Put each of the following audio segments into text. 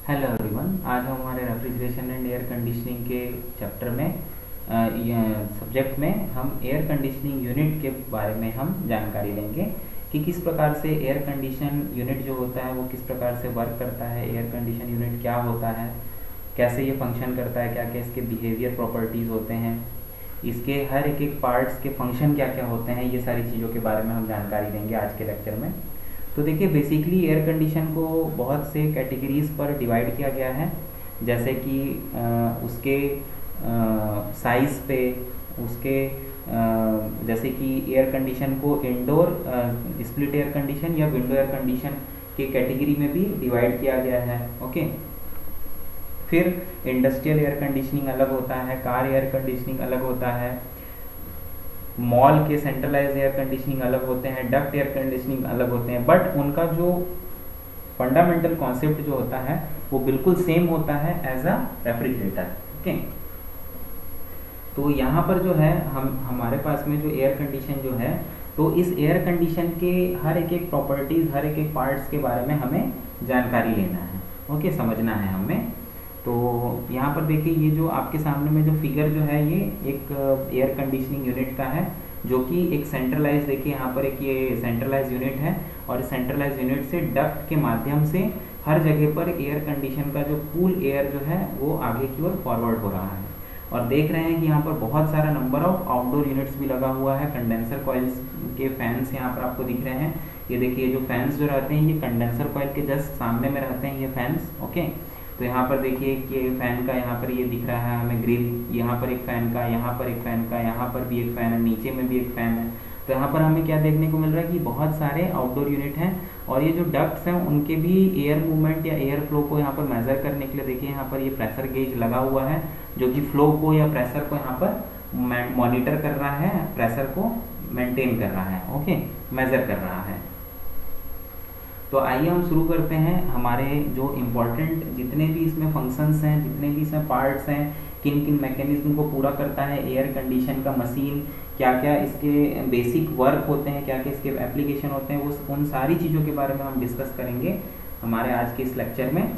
Hello everyone, आज हम हमारे रेफ्रिजरेशन एंड एयर कंडीशनिंग के चैप्टर में सब्जेक्ट में हम एयर कंडीशनिंग यूनिट के बारे में हम जानकारी लेंगे कि किस प्रकार से एयर कंडीशन यूनिट जो होता है वो किस प्रकार से वर्क करता है। एयर कंडीशन यूनिट क्या होता है, कैसे ये फंक्शन करता है, क्या क्या इसके बिहेवियर प्रॉपर्टीज़ होते हैं, इसके हर एक एक पार्ट्स के फंक्शन क्या क्या होते हैं, ये सारी चीज़ों के बारे में हम जानकारी देंगे आज के लेक्चर में। तो देखिए, बेसिकली एयर कंडीशन को बहुत से कैटेगरीज पर डिवाइड किया गया है, जैसे कि उसके साइज़ पे, उसके जैसे कि एयर कंडीशन को इंडोर स्प्लिट एयर कंडीशन या विंडो एयर कंडीशन के कैटेगरी में भी डिवाइड किया गया है। ओके, फिर इंडस्ट्रियल एयर कंडीशनिंग अलग होता है, कार एयर कंडीशनिंग अलग होता है, मॉल के सेंट्रलाइज एयर कंडीशनिंग अलग होते हैं, डक्ट एयर कंडीशनिंग अलग होते हैं, बट उनका जो फंडामेंटल कॉन्सेप्ट जो होता है वो बिल्कुल सेम होता है एज अ रेफ्रिजरेटर। ओके, तो यहाँ पर जो है हमारे पास में जो एयर कंडीशन जो है, तो इस एयर कंडीशन के हर एक एक प्रॉपर्टीज, हर एक एक पार्ट्स के बारे में हमें जानकारी लेना है। ओके, समझना है हमें। तो यहाँ पर देखिए, ये जो आपके सामने में जो फिगर जो है ये एक एयर कंडीशनिंग यूनिट का है, जो कि एक सेंट्रलाइज, देखिए यहाँ पर एक ये सेंट्रलाइज यूनिट है और सेंट्रलाइज यूनिट से डक्ट के माध्यम से हर जगह पर एयर कंडीशन का जो कूल एयर जो है वो आगे की ओर फॉरवर्ड हो रहा है। और देख रहे हैं कि यहाँ पर बहुत सारा नंबर ऑफ आउटडोर यूनिट्स भी लगा हुआ है। कंडेंसर कॉइल्स के फैंस यहाँ पर आपको दिख रहे हैं। ये देखिए, जो फैंस जो रहते हैं ये कंडेंसर कॉइल के जस्ट सामने में रहते हैं ये फैंस। ओके, तो यहाँ पर देखिए कि फैन का यहाँ पर ये दिख रहा है हमें ग्रिल, यहाँ पर एक फ़ैन का, यहाँ पर एक फ़ैन का, यहाँ पर भी एक फ़ैन है, नीचे में भी एक फ़ैन है। तो यहाँ पर हमें क्या देखने को मिल रहा है कि बहुत सारे आउटडोर यूनिट हैं और ये जो डक्ट्स हैं उनके भी एयर मूवमेंट या एयर फ्लो को यहाँ पर मेज़र करने के लिए देखिए यहाँ पर ये प्रेशर गेज लगा हुआ है, जो कि फ्लो को या प्रेशर को यहाँ पर मॉनिटर कर रहा है, प्रेशर को मेंटेन कर रहा है। ओके, मेज़र कर रहा है। तो आइए हम शुरू करते हैं। हमारे जो इम्पोर्टेंट जितने भी इसमें फंक्शंस हैं, जितने भी इसमें पार्ट्स हैं, किन किन मैकेनिज्म को पूरा करता है एयर कंडीशन का मशीन, क्या क्या इसके बेसिक वर्क होते हैं, क्या क्या इसके एप्लीकेशन होते हैं, वो उन सारी चीज़ों के बारे में हम डिस्कस करेंगे हमारे आज के इस लेक्चर में।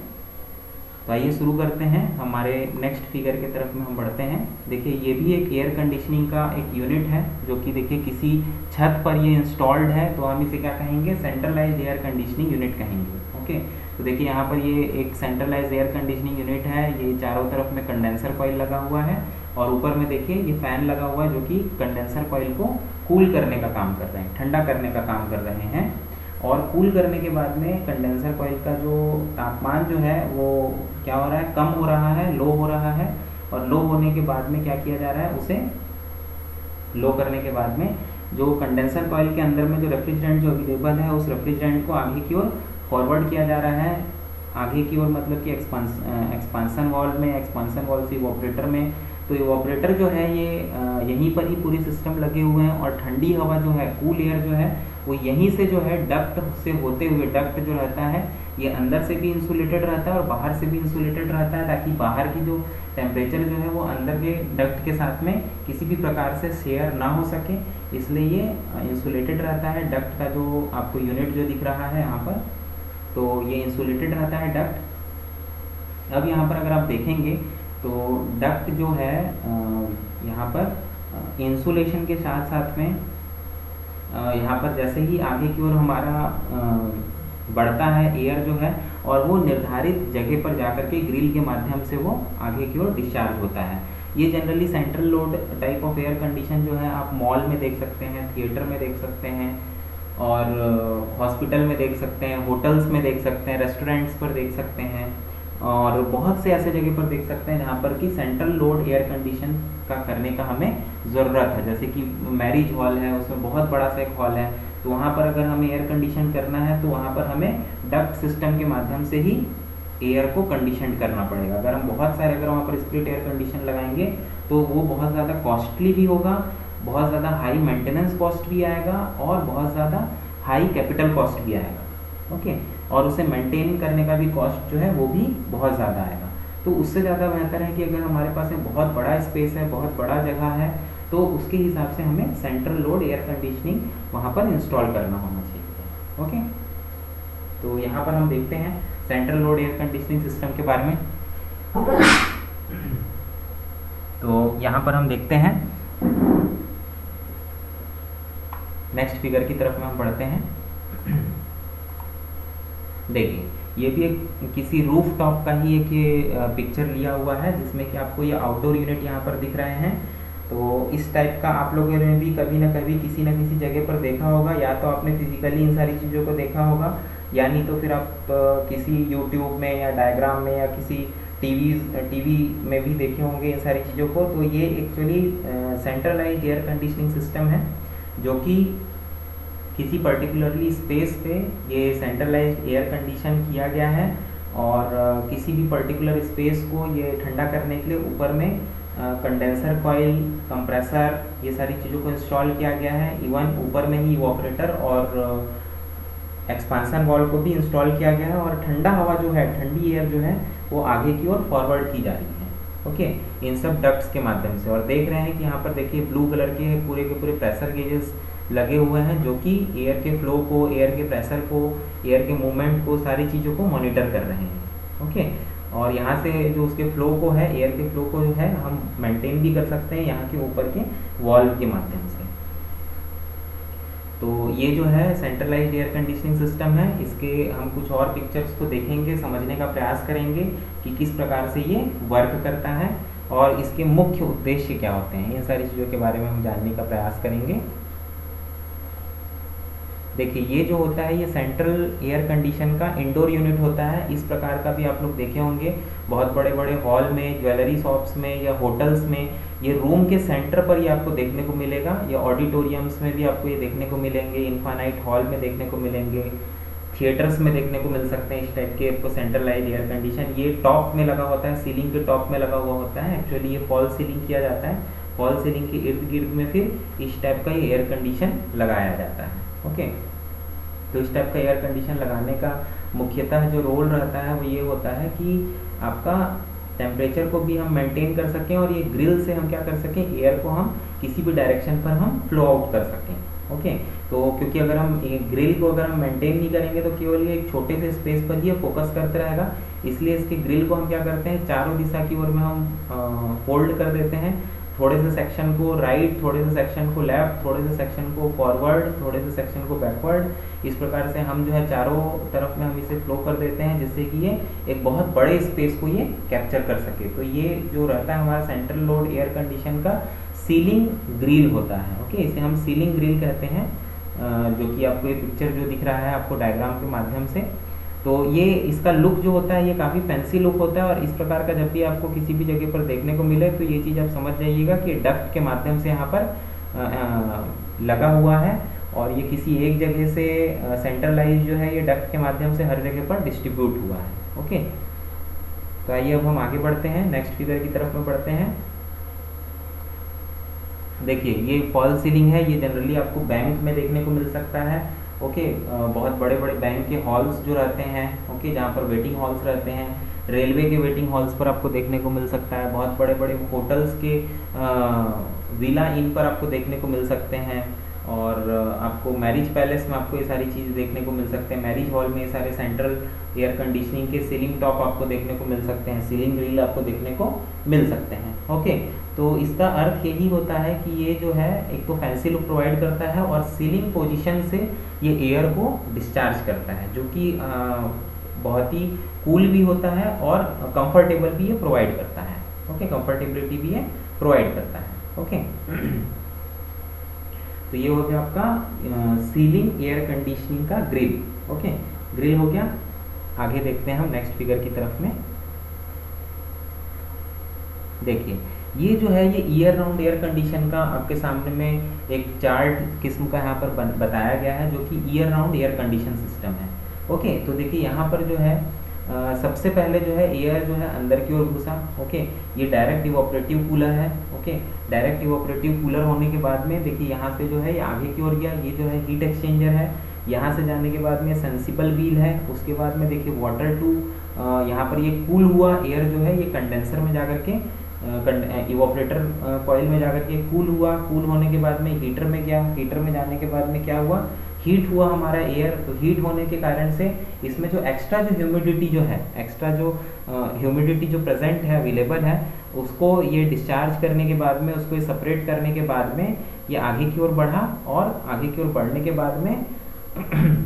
तो आइए शुरू करते हैं। हमारे नेक्स्ट फिगर की तरफ में हम बढ़ते हैं। देखिए, ये भी एक एयर कंडीशनिंग का एक यूनिट है, जो कि देखिए किसी छत पर ये इंस्टॉल्ड है, तो हम इसे क्या कहेंगे, सेंट्रलाइज्ड एयर कंडीशनिंग यूनिट कहेंगे। ओके, तो देखिए यहाँ पर ये एक सेंट्रलाइज्ड एयर कंडीशनिंग यूनिट है। ये चारों तरफ में कंडेंसर कॉइल लगा हुआ है और ऊपर में देखिए ये फैन लगा हुआ है, जो कि कंडेंसर कॉइल को कूल करने का काम कर रहे हैं, ठंडा करने का काम कर रहे हैं। और कूल करने के बाद में कंडेंसर कॉइल का जो तापमान जो है वो क्या हो रहा है, कम हो रहा है, लो हो रहा है। और लो होने के बाद में क्या किया जा रहा है, उसे लो करने के बाद में जो कंडेंसर कॉइल के अंदर में जो रेफ्रिजरेंट जो अवेलेबल है, उस रेफ्रिजरेंट को आगे की ओर फॉरवर्ड किया जा रहा है। आगे की ओर मतलब कि एक्सपांसन वाल्व में, एक्सपांसन वाल्व से इवोपरेटर में। तो इवोपरेटर जो है ये यहीं पर ही पूरे सिस्टम लगे हुए हैं और ठंडी हवा जो है, कूल एयर जो है, वो यहीं से जो है डक्ट से होते हुए, डक्ट जो रहता है ये अंदर से भी इंसुलेटेड रहता है और बाहर से भी इंसुलेटेड रहता है, ताकि बाहर की जो टेम्परेचर जो है वो अंदर के डक्ट के साथ में किसी भी प्रकार से शेयर ना हो सके, इसलिए ये इंसुलेटेड रहता है। डक्ट का जो आपको यूनिट जो दिख रहा है यहाँ पर, तो ये इंसुलेटेड रहता है डक्ट। अब यहाँ पर अगर आप देखेंगे तो डक्ट जो है यहाँ पर इंसुलेशन के साथ साथ में यहाँ पर जैसे ही आगे की ओर हमारा बढ़ता है एयर जो है, और वो निर्धारित जगह पर जाकर के ग्रिल के माध्यम से वो आगे की ओर डिस्चार्ज होता है। ये generally central load type of air condition जो है आप मॉल में देख सकते हैं, थिएटर में देख सकते हैं, और हॉस्पिटल में देख सकते हैं, होटल्स में देख सकते हैं, रेस्टोरेंट्स पर देख सकते हैं, और बहुत से ऐसे जगह पर देख सकते हैं जहाँ पर कि सेंट्रल लोड एयर कंडीशन का करने का हमें ज़रूरत है। जैसे कि मैरिज हॉल है, उसमें बहुत बड़ा सा एक हॉल है, तो वहाँ पर अगर हमें एयर कंडीशन करना है तो वहाँ पर हमें डक्ट सिस्टम के माध्यम से ही एयर को कंडीशन करना पड़ेगा। अगर हम बहुत सारे अगर वहाँ पर स्प्लिट एयर कंडीशन लगाएंगे तो वो बहुत ज़्यादा कॉस्टली भी होगा, बहुत ज़्यादा हाई मेंटेनेंस कॉस्ट भी आएगा और बहुत ज़्यादा हाई कैपिटल कॉस्ट भी आएगा। ओके, और उसे मेंटेन करने का भी कॉस्ट जो है वो भी बहुत ज़्यादा आएगा। तो उससे ज़्यादा बेहतर है कि अगर हमारे पास में बहुत बड़ा स्पेस है, बहुत बड़ा जगह है, तो उसके हिसाब से हमें सेंट्रल लोड एयर कंडीशनिंग वहाँ पर इंस्टॉल करना होना चाहिए। ओके, तो यहाँ पर हम देखते हैं central load air conditioning system के बारे में। तो यहाँ पर हम देखते हैं, नेक्स्ट फिगर की तरफ में हम बढ़ते हैं। देखिए ये भी एक किसी रूफ टॉप का ही एक ये पिक्चर लिया हुआ है, जिसमें कि आपको ये आउटडोर यूनिट यहाँ पर दिख रहे हैं। तो इस टाइप का आप लोगों ने भी कभी ना कभी किसी न किसी जगह पर देखा होगा, या तो आपने फिजिकली इन सारी चीज़ों को देखा होगा, या नहीं तो फिर आप किसी यूट्यूब में या डायग्राम में या किसी टीवी में भी देखे होंगे इन सारी चीज़ों को। तो ये actually centralised air conditioning system है, जो कि किसी पर्टिकुलरली स्पेस पे ये सेंट्रलाइज्ड एयर कंडीशन किया गया है, और किसी भी पर्टिकुलर स्पेस को ये ठंडा करने के लिए ऊपर में कंडेंसर कॉइल, कंप्रेसर, ये सारी चीज़ों को इंस्टॉल किया गया है। इवन ऊपर में ही इवोपरेटर और एक्सपांसन वॉल्व को भी इंस्टॉल किया गया है, और ठंडा हवा जो है, ठंडी एयर जो है वो आगे की ओर फॉरवर्ड की जा रही है, ओके, इन सब डक्ट्स के माध्यम से। और देख रहे हैं कि यहाँ पर देखिए ब्लू कलर के पूरे प्रेशर गेजेस लगे हुए हैं, जो कि एयर के फ्लो को, एयर के प्रेशर को, एयर के मूवमेंट को, सारी चीज़ों को मॉनिटर कर रहे हैं, ओके। और यहाँ से जो उसके फ्लो को है, एयर के फ्लो को जो है हम मेंटेन भी कर सकते हैं यहाँ के ऊपर के वॉल्व के माध्यम से। तो ये जो है सेंट्रलाइज्ड एयर कंडीशनिंग सिस्टम है, इसके हम कुछ और पिक्चर्स को देखेंगे, समझने का प्रयास करेंगे कि किस प्रकार से ये वर्क करता है और इसके मुख्य उद्देश्य क्या होते हैं। इन सारी चीज़ों के बारे में हम जानने का प्रयास करेंगे। देखिए ये जो होता है ये सेंट्रल एयर कंडीशन का इंडोर यूनिट होता है। इस प्रकार का भी आप लोग देखे होंगे बहुत बड़े बड़े हॉल में, ज्वेलरी शॉप्स में या होटल्स में, ये रूम के सेंटर पर ये आपको देखने को मिलेगा, या ऑडिटोरियम्स में भी आपको ये देखने को मिलेंगे, इन्फानाइट हॉल में देखने को मिलेंगे, थिएटर्स में देखने को मिल सकते हैं इस टाइप के आपको सेंट्रलाइज्ड एयर कंडीशन। ये टॉप में लगा होता है, सीलिंग के टॉप में लगा हुआ होता है। एक्चुअली ये फॉल सीलिंग किया जाता है, फॉल सीलिंग के इर्द गिर्द में फिर इस टाइप का ये एयर कंडीशन लगाया जाता है, ओके। तो इस टाइप का एयर कंडीशन लगाने का मुख्यतः जो रोल रहता है वो ये होता है कि आपका टेम्परेचर को भी हम मेंटेन कर सकें, और ये ग्रिल से हम क्या कर सकें, एयर को हम किसी भी डायरेक्शन पर हम फ्लो आउट कर सकें, ओके। तो क्योंकि अगर हम ग्रिल को अगर हम मेंटेन नहीं करेंगे तो केवल ये एक छोटे से स्पेस पर ही फोकस करते रहेगा, इसलिए इसके ग्रिल को हम क्या करते हैं, चारों दिशा की ओर में हम फोल्ड कर देते हैं। थोड़े से सेक्शन को राइट, थोड़े से सेक्शन को लेफ्ट, थोड़े से सेक्शन को फॉरवर्ड, थोड़े से सेक्शन को बैकवर्ड, इस प्रकार से हम जो है चारों तरफ में हम इसे फ्लो कर देते हैं, जिससे कि ये एक बहुत बड़े स्पेस को ये कैप्चर कर सके। तो ये जो रहता है हमारा सेंट्रल लोड एयर कंडीशन का सीलिंग ग्रिल होता है, ओके। इसे हम सीलिंग ग्रिल कहते हैं, जो कि आपको ये पिक्चर जो दिख रहा है आपको डायग्राम के माध्यम से। तो ये इसका लुक जो होता है ये काफ़ी फैंसी लुक होता है, और इस प्रकार का जब भी आपको किसी भी जगह पर देखने को मिले तो ये चीज़ आप समझ जाइएगा कि डक्ट के माध्यम से यहाँ पर लगा हुआ है, और ये किसी एक जगह से सेंट्रलाइज जो है ये डक्ट के माध्यम से हर जगह पर डिस्ट्रीब्यूट हुआ है, ओके। तो आइए अब हम आगे बढ़ते हैं, नेक्स्ट फिगर की तरफ में बढ़ते हैं। देखिए ये फॉल सीलिंग है, ये जनरली आपको बैंक में देखने को मिल सकता है, ओके। बहुत बड़े बड़े बैंक के हॉल्स जो रहते हैं, ओके, जहाँ पर वेटिंग हॉल्स रहते हैं, रेलवे के वेटिंग हॉल्स पर आपको देखने को मिल सकता है, बहुत बड़े बड़े होटल्स के विला इन पर आपको देखने को मिल सकते हैं, और आपको मैरिज पैलेस में आपको ये सारी चीज़ देखने को मिल सकते हैं। मैरिज हॉल में ये सारे सेंट्रल एयर कंडीशनिंग के सीलिंग टॉप आपको देखने को मिल सकते हैं, सीलिंग ग्रिल आपको देखने को मिल सकते हैं, ओके। तो इसका अर्थ यही होता है कि ये जो है एक तो फैंसी लुक प्रोवाइड करता है, और सीलिंग पोजीशन से ये एयर को डिस्चार्ज करता है, जो कि बहुत ही कूल भी होता है और कंफर्टेबल भी ये प्रोवाइड करता है, ओके, कंफर्टेबिलिटी भी ये प्रोवाइड करता है, ओके। तो ये हो गया आपका सीलिंग एयर कंडीशनिंग का ग्रिल, ओके, ग्रिल हो गया। आगे देखते हैं हम नेक्स्ट फिगर की तरफ में। देखिए ये जो है ये ईयर राउंड एयर कंडीशन का आपके सामने में एक चार्ट किस्म का यहाँ पर बताया गया है, जो कि year round air condition system है, ओके। तो देखिए यहाँ पर जो है सबसे पहले जो है एयर जो है अंदर की ओर घुसा, ओके। ये डायरेक्ट इवोपरेटिव कूलर है, ओके। डायरेक्ट इवोपरेटिव कूलर होने के बाद में देखिए यहाँ से जो है ये आगे की ओर गया, ये जो है हीट एक्सचेंजर है। यहाँ से जाने के बाद में सेंसिबल व्हील है, उसके बाद में देखिए वाटर टू, यहाँ पर ये कूल हुआ एयर जो है ये कंडेंसर में जाकर के इवोपरेटर कॉइल में जाकर के कूल हुआ, कूल होने के बाद में हीटर में गया, हीटर में जाने के बाद में क्या हुआ, हीट हुआ हमारा एयर, तो हीट होने के कारण से इसमें जो एक्स्ट्रा जो ह्यूमिडिटी जो है, एक्स्ट्रा जो ह्यूमिडिटी जो प्रेजेंट है, अवेलेबल है, उसको ये डिस्चार्ज करने के बाद में, उसको सेपरेट करने के बाद में ये आगे की ओर बढ़ा, और आगे की ओर बढ़ने के बाद में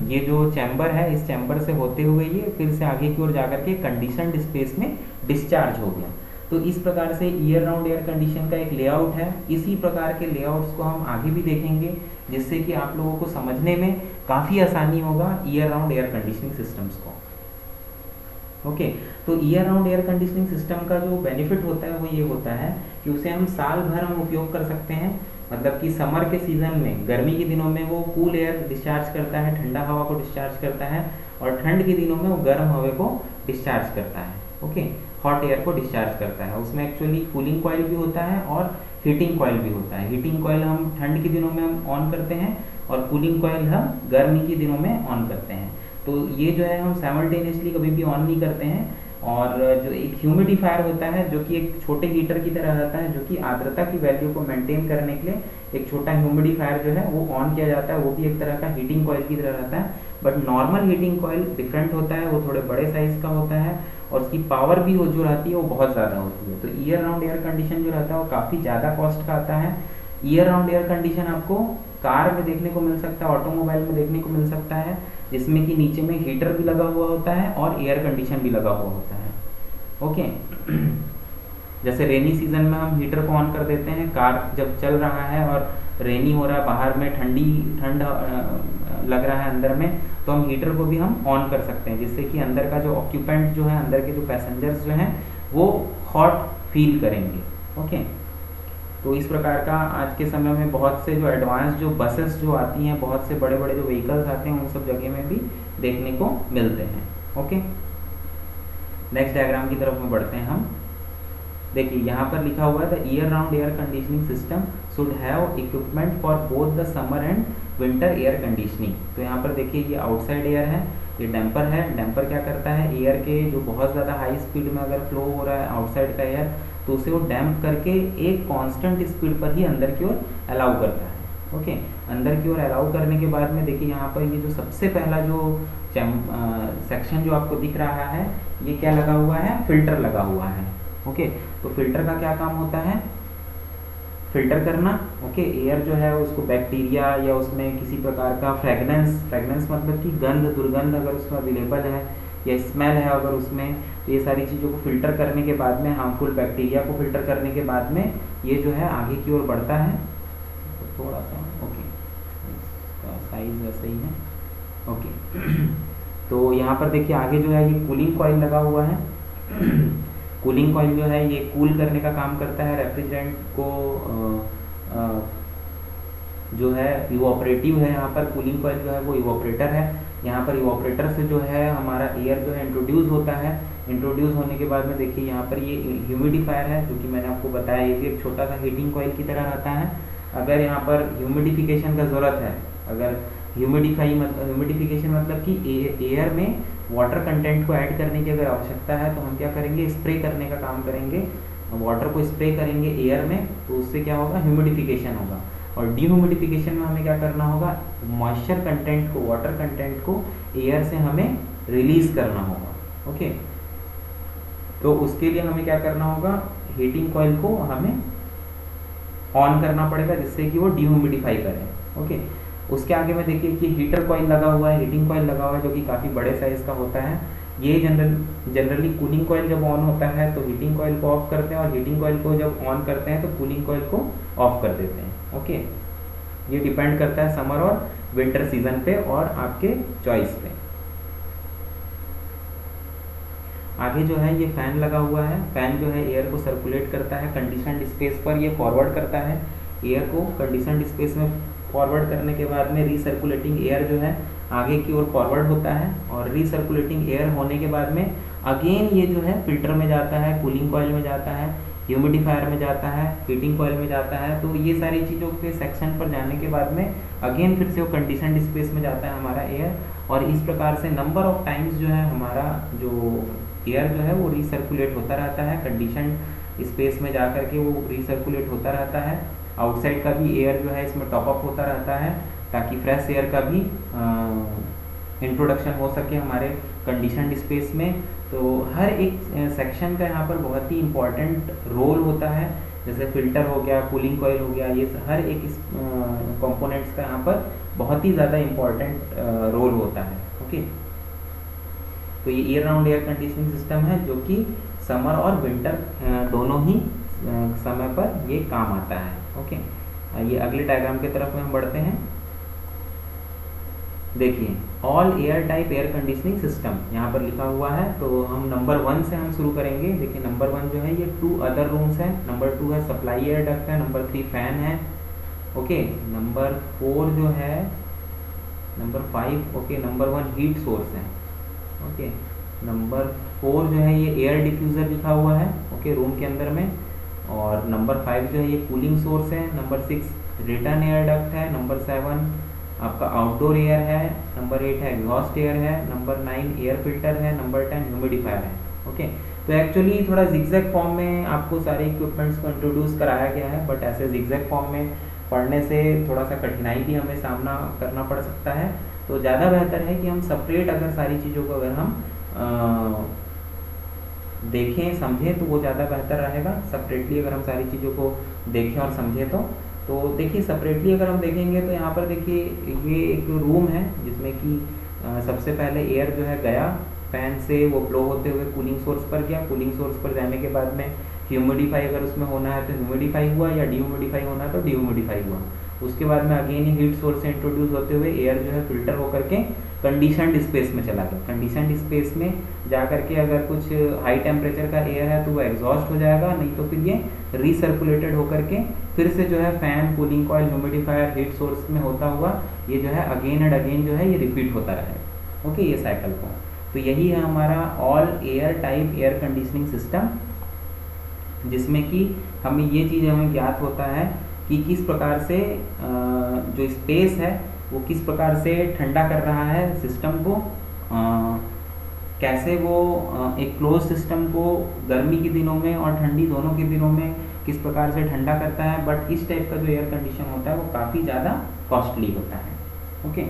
ये जो चैम्बर है, इस चैम्बर से होते हुए ये फिर से आगे की ओर जाकर के कंडीशनड स्पेस में डिस्चार्ज हो गया। तो इस प्रकार से ईयर राउंड एयर कंडीशन का एक लेआउट है। इसी प्रकार के लेआउट्स को हम आगे भी देखेंगे, जिससे कि आप लोगों को समझने में काफ़ी आसानी होगा year round air conditioning systems को। ओके, तो year round air conditioning system का जो बेनिफिट होता है वो ये होता है कि उसे हम साल भर हम उपयोग कर सकते हैं। मतलब कि समर के सीजन में, गर्मी के दिनों में वो कूल एयर डिस्चार्ज करता है, ठंडा हवा को डिस्चार्ज करता है, और ठंड के दिनों में वो गर्म हवा को डिस्चार्ज करता है। ओके, हॉट एयर को डिस्चार्ज करता है। उसमें एक्चुअली कूलिंग कॉइल भी होता है और हीटिंग कॉइल भी होता है। हीटिंग कॉइल हम ठंड के दिनों में हम ऑन करते हैं, और कूलिंग कॉइल हम गर्मी के दिनों में ऑन करते हैं। तो ये जो है हम साइमल्टेनियसली कभी भी ऑन नहीं करते हैं। और जो एक ह्यूमिडिफायर होता है, जो कि एक छोटे हीटर की तरह रहता है, जो कि आर्द्रता की वैल्यू को मेंटेन करने के लिए एक छोटा ह्यूमिडिफायर जो है वो ऑन किया जाता है। वो भी एक तरह का हीटिंग कॉइल की तरह रहता है, but normal heating coil different होता है, वो थोड़े बड़े साइज का होता है, और उसकी पावर भी जो रहती है वो बहुत ज़्यादा होती है। तो ईयर राउंड एयर कंडीशन जो रहता है वो काफ़ी ज़्यादा कॉस्ट का आता है। ईयर राउंड एयर कंडीशन आपको कार में देखने को मिल सकता है, ऑटोमोबाइल में देखने को मिल सकता है, जिसमें कि नीचे में हीटर भी लगा हुआ होता है और एयर कंडीशन भी लगा हुआ होता है। ओके, जैसे रेनी सीजन में हम हीटर को ऑन कर देते हैं, कार जब चल रहा है और रेनी हो रहा है, बाहर में ठंड लग रहा है अंदर में, तो हम हीटर को भी हम ऑन कर सकते हैं, जिससे कि अंदर का जो ऑक्यूपेंट जो है, अंदर के जो पैसेंजर्स जो हैं वो हॉट फील करेंगे। ओके, तो इस प्रकार का आज के समय में बहुत से जो एडवांस जो बसेस जो आती हैं, बहुत से बड़े बड़े जो व्हीकल्स आते हैं, उन सब जगह में भी देखने को मिलते हैं। ओके, नेक्स्ट डायग्राम की तरफ में बढ़ते हैं हम। देखिए यहाँ पर लिखा हुआ है the year round air conditioning system should have equipment for both the summer and winter air conditioning. तो यहाँ पर देखिए ये आउटसाइड एयर है, ये डैम्पर है। डैम्पर क्या करता है, एयर के जो बहुत ज़्यादा हाई स्पीड में अगर फ्लो हो रहा है आउटसाइड का एयर, तो उसे वो डैम्प करके एक कांस्टेंट स्पीड पर ही अंदर की ओर अलाउ करता है। ओके, अंदर की ओर अलाउ करने के बाद में देखिए यहाँ पर ये जो सबसे पहला जो सेक्शन जो आपको दिख रहा है, ये क्या लगा हुआ है, फिल्टर लगा हुआ है। ओके, तो फिल्टर का क्या काम होता है, फिल्टर करना। ओके, एयर जो है उसको बैक्टीरिया या उसमें किसी प्रकार का फ्रेगनेंस मतलब कि गंध, दुर्गंध अगर उसमें अवेलेबल है या स्मेल है अगर उसमें, तो ये सारी चीज़ों को फिल्टर करने के बाद में, हार्मफुल बैक्टीरिया को फिल्टर करने के बाद में ये जो है आगे की ओर बढ़ता है। तो थोड़ा सा ओके, इसका साइज वैसे ही है। ओके, तो यहाँ पर देखिए आगे जो है ये कूलिंग कॉइल लगा हुआ है। कूलिंग कॉइल जो है ये कूल करने का काम करता है रेफ्रिजरेंट को, जो है इवोपरेटिव है। यहाँ पर कूलिंग कॉइल जो है वो इवोपरेटर है। यहाँ पर इवोपरेटर से जो है हमारा एयर जो है इंट्रोड्यूस होता है। इंट्रोड्यूस होने के बाद में देखिए यहाँ पर ये ह्यूमिडिफायर है, जो कि मैंने आपको बताया ये भी एक छोटा सा हीटिंग कॉइल की तरह रहता है। अगर यहाँ पर ह्यूमिडिफिकेशन का ज़रूरत है, अगर ह्यूमिडिफिकेशन मतलब कि एयर में वाटर कंटेंट को ऐड करने की अगर आवश्यकता है, तो हम क्या करेंगे, स्प्रे करने का काम करेंगे। वाटर को स्प्रे करेंगे एयर में, तो उससे क्या होगा, ह्यूमिडिफिकेशन होगा। और डीह्यूमिडिफिकेशन में हमें क्या करना होगा, मॉइस्चर कंटेंट को, वाटर कंटेंट को एयर से हमें रिलीज करना होगा। ओके, तो उसके लिए हमें क्या करना होगा, हीटिंग कॉइल को हमें ऑन करना पड़ेगा, जिससे कि वो डीह्यूमिडिफाई करे। ओके, उसके आगे में देखिए कि हीटर कॉइल लगा हुआ है, हीटिंग कॉइल लगा हुआ है, जो कि काफ़ी बड़े साइज का होता है। ये जनरली कूलिंग कॉइल जब ऑन होता है तो हीटिंग कॉइल को ऑफ करते हैं, और हीटिंग कॉइल को जब ऑन करते हैं तो कूलिंग कॉइल को ऑफ कर देते हैं। ओके, ये डिपेंड करता है समर और विंटर सीजन पे और आपके चॉइस पे। आगे जो है ये फैन लगा हुआ है। फैन जो है एयर को सर्कुलेट करता है कंडीशनड स्पेस पर, ये फॉरवर्ड करता है एयर को कंडीशनड स्पेस में। फॉरवर्ड करने के बाद में रीसर्कुलेटिंग एयर जो है आगे की ओर फॉरवर्ड होता है, और रीसर्कुलेटिंग एयर होने के बाद में अगेन ये जो है फिल्टर में जाता है, कूलिंग कॉइल में जाता है, ह्यूमिडिफायर में जाता है, हीटिंग कॉइल में जाता है। तो ये सारी चीज़ों के सेक्शन पर जाने के बाद में अगेन फिर से वो कंडीशनड स्पेस में जाता है हमारा एयर, और इस प्रकार से नंबर ऑफ टाइम्स जो है हमारा जो एयर जो है वो रीसर्कुलेट होता रहता है। कंडीशन स्पेस में जा कर के वो रीसर्कुलेट होता रहता है। आउटसाइड का भी एयर जो है इसमें टॉप अप होता रहता है, ताकि फ्रेश एयर का भी इंट्रोडक्शन हो सके हमारे कंडीशनड स्पेस में। तो हर एक सेक्शन का यहाँ पर बहुत ही इम्पॉर्टेंट रोल होता है, जैसे फिल्टर हो गया, कूलिंग कॉइल हो गया, ये हर एक इस कंपोनेंट्स का यहाँ पर बहुत ही ज़्यादा इम्पॉर्टेंट रोल होता है। ओके, तो ये year round air conditioning system है जो कि समर और विंटर दोनों ही समय पर ये काम आता है। ओके, ये अगले डायग्राम की तरफ में हम बढ़ते हैं। देखिए, all air type air conditioning system यहाँ पर लिखा हुआ है, तो हम नंबर 1 से हम शुरू करेंगे। देखिए, नंबर 1 जो है ये 2 अदर रूम्स है, नंबर 2 है सप्लाई एयर डक्ट है, नंबर 3 फैन है। ओके, नंबर 4 जो है, number 5 okay, number 1 heat source है। ओके, नंबर 4 जो है ये एयर डिफ्यूज़र लिखा हुआ है, ओके, रूम के अंदर में। और नंबर 5 जो है ये कूलिंग सोर्स है, नंबर 6 रिटर्न एयर डक्ट है, नंबर 7 आपका आउटडोर एयर है, नंबर 8 है एग्जॉस्ट एयर है, नंबर 9 एयर फिल्टर है, नंबर 10 ह्यूमिडिफायर है। ओके, तो एक्चुअली थोड़ा जिगजैग फॉर्म में आपको सारे इक्विपमेंट्स को इंट्रोड्यूस कराया गया है, बट ऐसे जिगजैग फॉर्म में पढ़ने से थोड़ा सा कठिनाई भी हमें सामना करना पड़ सकता है। तो ज़्यादा बेहतर है कि हम सेपरेट अगर सारी चीज़ों को अगर हम देखें समझें तो वो ज़्यादा बेहतर रहेगा। सेपरेटली अगर हम सारी चीज़ों को देखें और समझें तो देखिए, सेपरेटली अगर हम देखेंगे तो यहाँ पर देखिए ये एक रूम है जिसमें कि सबसे पहले एयर जो है गया फैन से, वो ब्लो होते हुए कूलिंग सोर्स पर गया, कूलिंग सोर्स पर जाने के बाद में ह्यूमिडिफाई अगर उसमें होना है तो ह्यूमिडिफाई हुआ, या डीह्यूमिडिफाई होना है तो डीह्यूमिडिफाई हुआ। उसके बाद में अगेन ही हीट सोर्स से इंट्रोड्यूस होते हुए एयर जो है फिल्टर होकर के कंडीशनड स्पेस में चला गया। कंडीशनड स्पेस में जा करके अगर कुछ हाई टेम्परेचर का एयर है तो वो एग्जॉस्ट हो जाएगा, नहीं तो फिर ये रीसर्कुलेटेड होकर के फिर से जो है fan, cooling coil, humidifier, heat source में होता हुआ ये जो है अगेन एंड अगेन जो है ये रिपीट होता रहेगा। ओके, ये साइकिल को, तो यही है हमारा all air type air conditioning system, जिसमें कि हमें ये चीज़ हमें ज्ञात होता है कि किस प्रकार से जो स्पेस है वो किस प्रकार से ठंडा कर रहा है सिस्टम को, कैसे वो एक क्लोज सिस्टम को गर्मी के दिनों में और ठंडी दोनों के दिनों में किस प्रकार से ठंडा करता है। बट इस टाइप का जो एयर कंडीशन होता है वो काफ़ी ज़्यादा कॉस्टली होता है। Okay,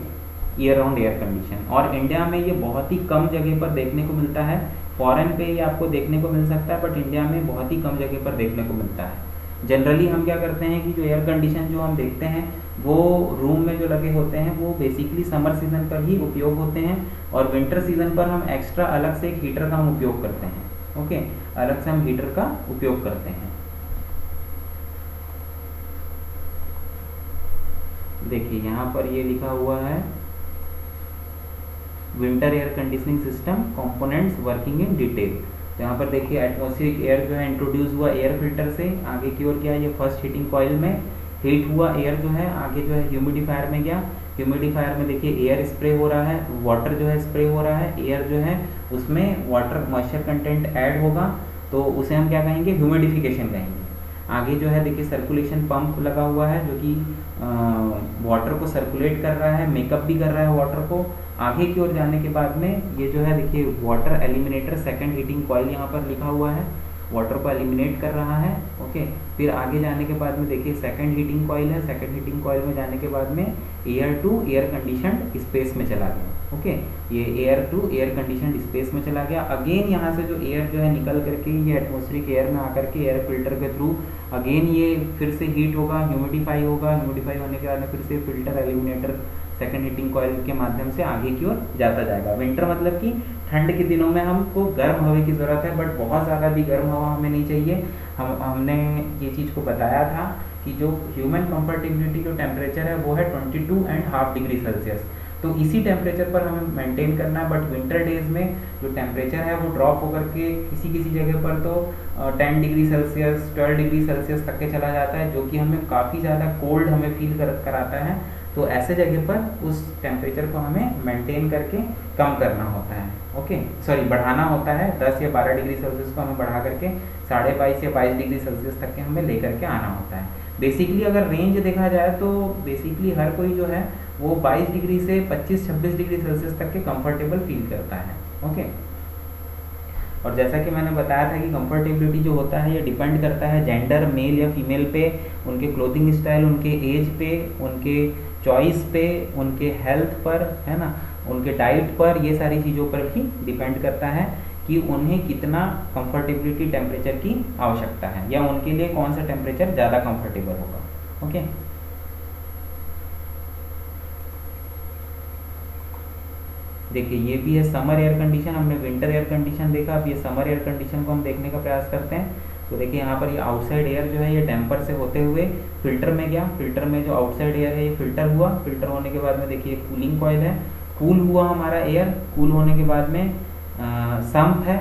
year round air condition, और इंडिया में ये बहुत ही कम जगह पर देखने को मिलता है। फॉरेन पे ये आपको देखने को मिल सकता है, बट इंडिया में बहुत ही कम जगह पर देखने को मिलता है। जनरली हम क्या करते हैं कि जो एयर कंडीशन जो हम देखते हैं वो रूम में जो लगे होते हैं वो बेसिकली समर सीजन पर ही उपयोग होते हैं, और विंटर सीजन पर हम एक्स्ट्रा अलग से एक हीटर का हम उपयोग करते हैं। ओके, अलग से हम हीटर का उपयोग करते हैं। देखिए, यहाँ पर ये लिखा हुआ है winter air conditioning system components working in detail. तो यहाँ पर देखिए एटमॉस्फेरिक एयर जो है इंट्रोड्यूस हुआ एयर फिल्टर से, आगे की ओर गया ये फर्स्ट हीटिंग कॉइल में, हीट हुआ एयर जो है, आगे जो है ह्यूमिडिफायर में गया। ह्यूमिडिफायर में देखिए एयर स्प्रे हो रहा है, वाटर जो है स्प्रे हो रहा है, एयर जो है उसमें वाटर मॉइस्चर कंटेंट ऐड होगा, तो उसे हम क्या कहेंगे, ह्यूमिडिफिकेशन कहेंगे। आगे जो है देखिए सर्कुलेशन पंप लगा हुआ है जो कि वाटर को सर्कुलेट कर रहा है, मेकअप भी कर रहा है वाटर को। आगे की ओर जाने के बाद में ये जो है देखिए water eliminator, second heating coil यहाँ पर लिखा हुआ है, वाटर को एलिमिनेट कर रहा है। ओके, फिर आगे जाने के बाद में देखिए सेकंड हीटिंग कॉइल है, सेकंड हीटिंग कॉइल में जाने के बाद में air to air conditioned space में चला गया। ओके, ये air to air conditioned space में चला गया। अगेन यहाँ से जो एयर जो है निकल करके ये एटमॉस्फेरिक एयर में आकर के एयर फिल्टर के थ्रू अगेन ये फिर से हीट होगा, ह्यूमिडिफाई होगा, ह्यूमिडिफाई होने के बाद में फिर से filter eliminator second heating coil के माध्यम से आगे की ओर जाता जाएगा। विंटर मतलब कि ठंड के दिनों में हमको गर्म हवा की ज़रूरत है, बट बहुत ज़्यादा भी गर्म हवा हमें नहीं चाहिए। हमने ये चीज़ को बताया था कि जो ह्यूमन कंफर्टेबिलिटी जो टेम्परेचर है वो है 22.5 डिग्री सेल्सियस, तो इसी टेम्परेचर पर हमें मेंटेन करना है। बट विंटर डेज में जो टेम्परेचर है वो ड्रॉप होकर के किसी किसी जगह पर तो 10 डिग्री सेल्सियस 12 डिग्री सेल्सियस तक के चला जाता है, जो कि हमें काफ़ी ज़्यादा कोल्ड हमें फील कराता है। तो ऐसे जगह पर उस टेम्परेचर को हमें मेंटेन करके कम करना होता है। ओके, सॉरी बढ़ाना होता है, 10 या 12 डिग्री सेल्सियस को हमें बढ़ा करके 22.5 या 22 डिग्री सेल्सियस तक के हमें लेकर के आना होता है। बेसिकली अगर रेंज देखा जाए तो बेसिकली हर कोई जो है वो 22 डिग्री से 25-26 डिग्री सेल्सियस तक के कंफर्टेबल फील करता है। ओके, और जैसा कि मैंने बताया था कि कंफर्टेबिलिटी जो होता है ये डिपेंड करता है जेंडर, मेल या फीमेल पे, उनके क्लोथिंग स्टाइल, उनके एज पे, उनके चॉइस पे, उनके हेल्थ पर, है ना, उनके डाइट पर, ये सारी चीज़ों पर भी डिपेंड करता है कि उन्हें कितना कंफर्टेबिलिटी टेम्परेचर की आवश्यकता है या उनके लिए कौन सा टेम्परेचर ज़्यादा कंफर्टेबल होगा। ओके, देखिए ये भी है समर एयर कंडीशन, हमने विंटर एयर कंडीशन देखा, अब ये समर एयर कंडीशन को हम देखने का प्रयास करते हैं। तो देखिए यहाँ पर ये आउटसाइड एयर जो है ये डैम्पर से होते हुए फिल्टर में गया, फिल्टर में जो आउटसाइड एयर है ये फिल्टर हुआ, फिल्टर होने के बाद में देखिए कूलिंग कॉइल है, कूल हुआ हमारा एयर, कूल होने के बाद में सम्प है,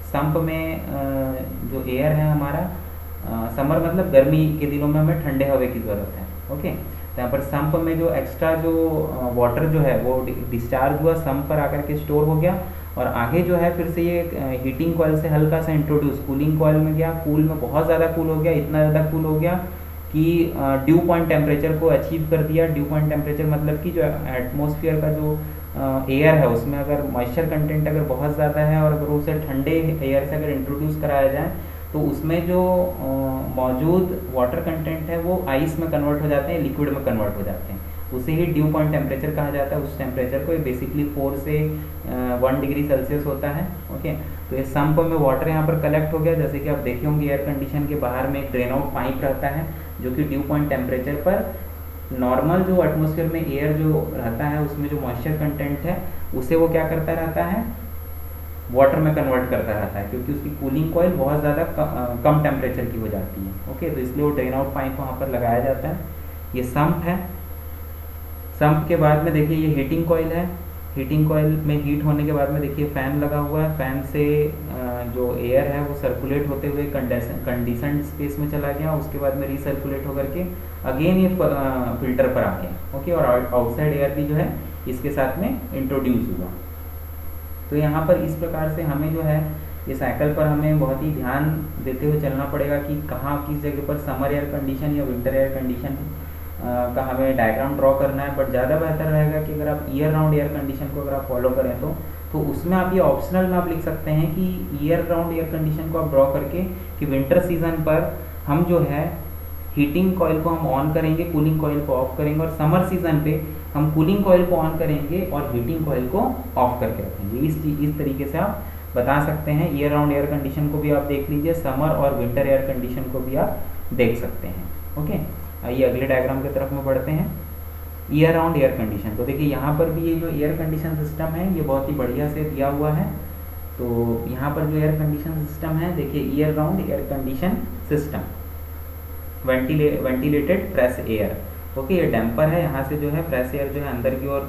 सम्प में जो एयर है हमारा, समर मतलब गर्मी के दिनों में हमें ठंडे हवा की ज़रूरत है। ओके, तो यहाँ पर सम्प में जो एक्स्ट्रा जो वाटर जो है वो डिस्चार्ज हुआ, सम्प पर आकर के स्टोर हो गया, और आगे जो है फिर से ये हीटिंग कॉइल से हल्का सा इंट्रोड्यूस कूलिंग कॉइल में गया, कूल में बहुत ज़्यादा कूल हो गया, इतना ज़्यादा कूल हो गया कि ड्यू पॉइंट टेम्परेचर को अचीव कर दिया। ड्यू पॉइंट टेम्परेचर मतलब कि जो एटमॉस्फेयर का जो एयर है उसमें अगर मॉइस्चर कंटेंट अगर बहुत ज़्यादा है और अगर उसे ठंडे एयर से अगर इंट्रोड्यूस कराया जाए तो उसमें जो मौजूद वाटर कंटेंट है वो आइस में कन्वर्ट हो जाते हैं, लिक्विड में कन्वर्ट हो जाते हैं, उसे ही ड्यू पॉइंट टेम्परेचर कहा जाता है। उस टेम्परेचर को बेसिकली 4 से 1 डिग्री सेल्सियस होता है। ओके, तो ये सम्प में वाटर यहाँ पर कलेक्ट हो गया, जैसे कि आप देखे होंगे एयर कंडीशन के बाहर में एक ड्रेन आउट पाइप रहता है जो कि ड्यू पॉइंट टेम्परेचर पर नॉर्मल जो एटमॉस्फेयर में एयर जो रहता है उसमें जो मॉइस्चर कंटेंट है उसे वो क्या करता रहता है, वाटर में कन्वर्ट करता रहता है, क्योंकि उसकी कूलिंग कॉइल बहुत ज़्यादा कम टेम्परेचर की हो जाती है। ओके, तो इसलिए वो ड्रेन आउट पाइप वहाँ पर लगाया जाता है। ये सम्प है, सम्प के बाद में देखिए ये हीटिंग कॉइल है, हीटिंग कॉइल में हीट होने के बाद में देखिए फ़ैन लगा हुआ है, फ़ैन से जो एयर है वो सर्कुलेट होते हुए कंडीशनड स्पेस में चला गया, उसके बाद में रीसर्कुलेट होकर के अगेन ये फिल्टर पर आ गया। ओके, और आउटसाइड एयर भी जो है इसके साथ में इंट्रोड्यूस हुआ। तो यहाँ पर इस प्रकार से हमें जो है ये साइकिल पर हमें बहुत ही ध्यान देते हुए चलना पड़ेगा कि कहाँ किस जगह पर समर एयर कंडीशन या विंटर एयर कंडीशन का हमें डायग्राम ड्रॉ करना है। बट ज़्यादा बेहतर रहेगा कि अगर आप ईयर राउंड एयर कंडीशन को अगर आप फॉलो करें तो उसमें आप ये ऑप्शनल में आप लिख सकते हैं कि ईयर राउंड एयर कंडीशन को आप ड्रॉ करके कि विंटर सीजन पर हम जो है हीटिंग कॉइल को हम ऑन करेंगे, कूलिंग कॉइल को ऑफ करेंगे, और समर सीजन पे हम कूलिंग कॉइल को ऑन करेंगे और हीटिंग कॉइल को ऑफ करके रखेंगे। इस तरीके से आप बता सकते हैं। ईयर राउंड एयर कंडीशन को भी आप देख लीजिए, समर और विंटर एयर कंडीशन को भी आप देख सकते हैं। ओके, आइए अगले डायग्राम की तरफ में बढ़ते हैं। ईयर राउंड एयर कंडीशन, तो देखिए यहाँ पर भी ये जो एयर कंडीशन सिस्टम है ये बहुत ही बढ़िया से दिया हुआ है। तो यहाँ पर जो एयर कंडीशन सिस्टम है देखिए, year round air condition system, ventilated fresh air. Okay, ये डैम्पर है, यहाँ से जो है फ्रेश एयर जो है अंदर की ओर